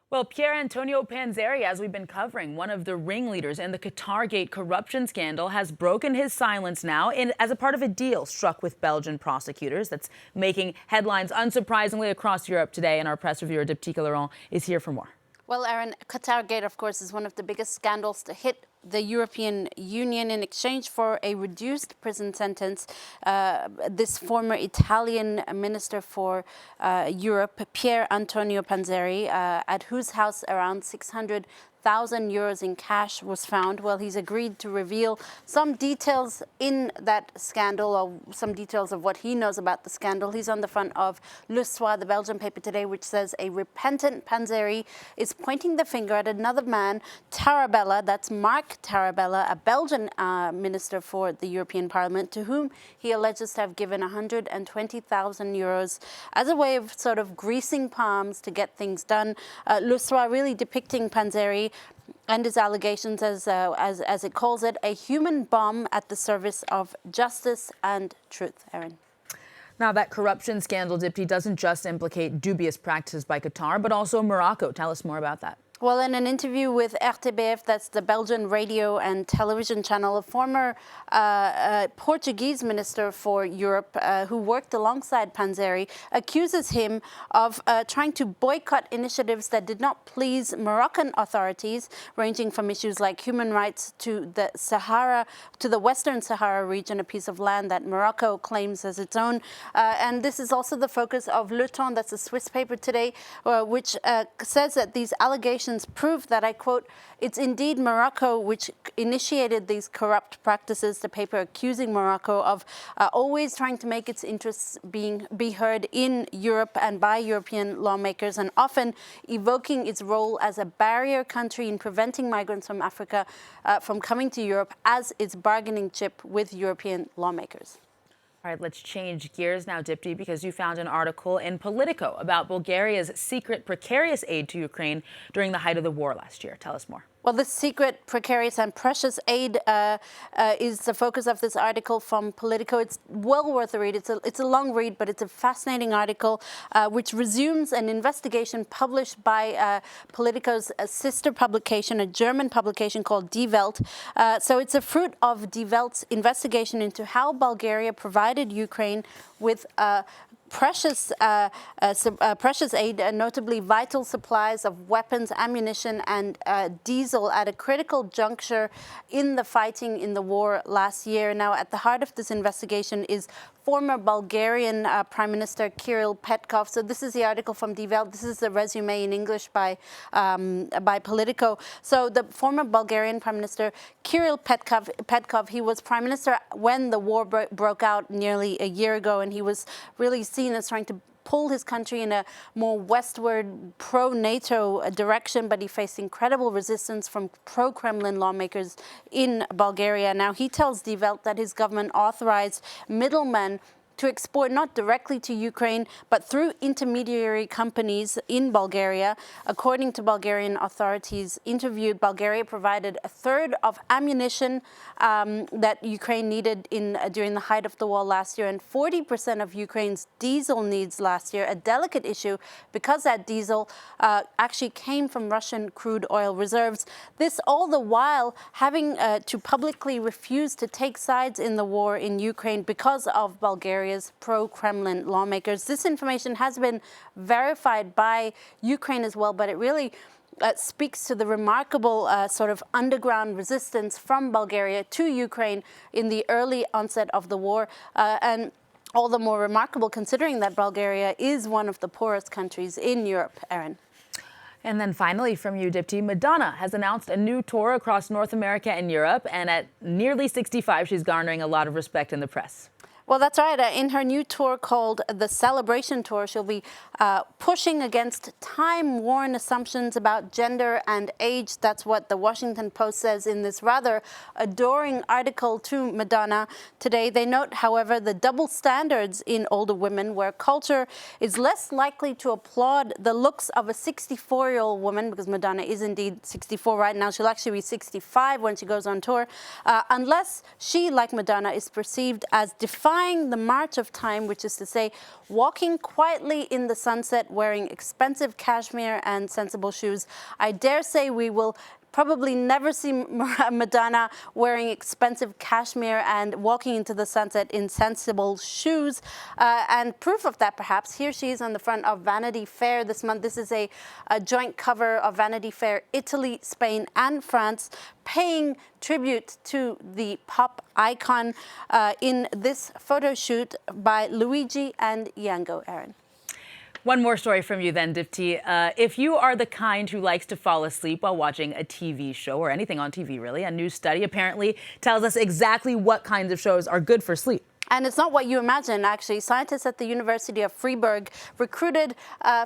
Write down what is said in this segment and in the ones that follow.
Well, Pier Antonio Panzeri, as we've been covering, one of the ringleaders in the Qatargate corruption scandal, has broken his silence now as a part of a deal struck with Belgian prosecutors that's making headlines unsurprisingly across Europe today. And our press reviewer, Diptyque Laurent, is here for more. Well, Aaron, Qatargate, of course, is one of the biggest scandals to hit the European Union. In exchange for a reduced prison sentence, this former Italian minister for Europe, Pier Antonio Panzeri, at whose house around 600,000 euros in cash was found. Well, he's agreed to reveal some details in that scandal, or some details of what he knows about the scandal. He's on the front of Le Soir, the Belgian paper today, which says a repentant Panzeri is pointing the finger at another man, Tarabella, that's Mark Tarabella, a Belgian minister for the European Parliament, to whom he alleges to have given 120,000 euros as a way of sort of greasing palms to get things done. Le Soir really depicting Panzeri and his allegations as it calls it, a human bomb at the service of justice and truth. Aaron. Now, that corruption scandal, Dipty, doesn't just implicate dubious practices by Qatar, but also Morocco. Tell us more about that. Well, in an interview with RTBF, that's the Belgian radio and television channel, a former Portuguese minister for Europe who worked alongside Panzeri accuses him of trying to boycott initiatives that did not please Moroccan authorities, ranging from issues like human rights to the Sahara, to the Western Sahara region, a piece of land that Morocco claims as its own. And this is also the focus of Le Temps, that's a Swiss paper today, which says that these allegations prove that, I quote, "It's indeed Morocco which initiated these corrupt practices," the paper accusing Morocco of always trying to make its interests be heard in Europe and by European lawmakers, and often evoking its role as a barrier country in preventing migrants from Africa from coming to Europe as its bargaining chip with European lawmakers. All right, let's change gears now, Dipty, because you found an article in Politico about Bulgaria's secret precarious aid to Ukraine during the height of the war last year. Tell us more. Well, this secret, precarious and precious aid is the focus of this article from Politico. It's well worth a read. It's a long read, but it's a fascinating article which resumes an investigation published by Politico's sister publication, a German publication called Die Welt. So it's a fruit of Die Welt's investigation into how Bulgaria provided Ukraine with precious aid, notably vital supplies of weapons, ammunition, and diesel at a critical juncture in the fighting in the war last year. Now, at the heart of this investigation is former Bulgarian Prime Minister Kirill Petkov. So this is the article from Die Welt. This is the resume in English by Politico. So the former Bulgarian Prime Minister Kirill Petkov, he was Prime Minister when the war broke out nearly a year ago, and he was really seen as trying to pull his country in a more westward, pro-NATO direction, but he faced incredible resistance from pro-Kremlin lawmakers in Bulgaria. Now, he tells Die Welt that his government authorized middlemen to export not directly to Ukraine, but through intermediary companies in Bulgaria. According to Bulgarian authorities interviewed, Bulgaria provided a third of ammunition that Ukraine needed during the height of the war last year, and 40% of Ukraine's diesel needs last year, a delicate issue because that diesel actually came from Russian crude oil reserves. This all the while having to publicly refuse to take sides in the war in Ukraine because of Bulgaria's pro-Kremlin lawmakers. This information has been verified by Ukraine as well, but it really speaks to the remarkable sort of underground resistance from Bulgaria to Ukraine in the early onset of the war, and all the more remarkable considering that Bulgaria is one of the poorest countries in Europe. Aaron. And then finally from you, Dipty, Madonna has announced a new tour across North America and Europe, and at nearly 65, she's garnering a lot of respect in the press. Well, that's right. In her new tour called the Celebration Tour, she'll be pushing against time-worn assumptions about gender and age. That's what the Washington Post says in this rather adoring article to Madonna today. They note, however, the double standards in older women, where culture is less likely to applaud the looks of a 64-year-old woman, because Madonna is indeed 64 right now. She'll actually be 65 when she goes on tour, unless she, like Madonna, is perceived as defiant defying the march of time, which is to say, walking quietly in the sunset, wearing expensive cashmere and sensible shoes. I dare say we will probably never see Madonna wearing expensive cashmere and walking into the sunset in sensible shoes. And proof of that, perhaps, here she is on the front of Vanity Fair this month. This is a joint cover of Vanity Fair, Italy, Spain, and France, paying tribute to the pop icon in this photo shoot by Luigi and Yango. Aaron. One more story from you then, Dipti. If you are the kind who likes to fall asleep while watching a TV show or anything on TV, really, a new study apparently tells us exactly what kinds of shows are good for sleep. And it's not what you imagine, actually. Scientists at the University of Freiburg recruited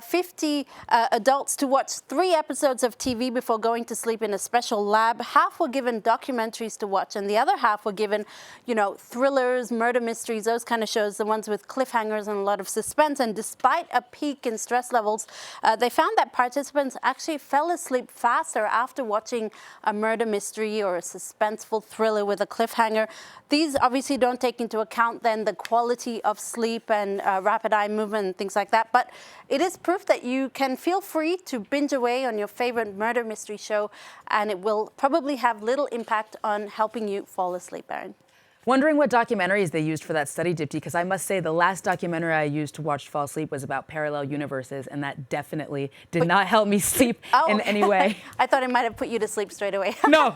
50 adults to watch 3 episodes of TV before going to sleep in a special lab. Half were given documentaries to watch, and the other half were given, you know, thrillers, murder mysteries, those kind of shows, the ones with cliffhangers and a lot of suspense. And despite a peak in stress levels, they found that participants actually fell asleep faster after watching a murder mystery or a suspenseful thriller with a cliffhanger. These obviously don't take into account then the quality of sleep and rapid eye movement and things like that. But it is proof that you can feel free to binge away on your favorite murder mystery show, and it will probably have little impact on helping you fall asleep, Aaron. Wondering what documentaries they used for that study, Dipti, because I must say the last documentary I used to watch to fall asleep was about parallel universes, and that definitely did not help me sleep in any way. I thought it might have put you to sleep straight away. No.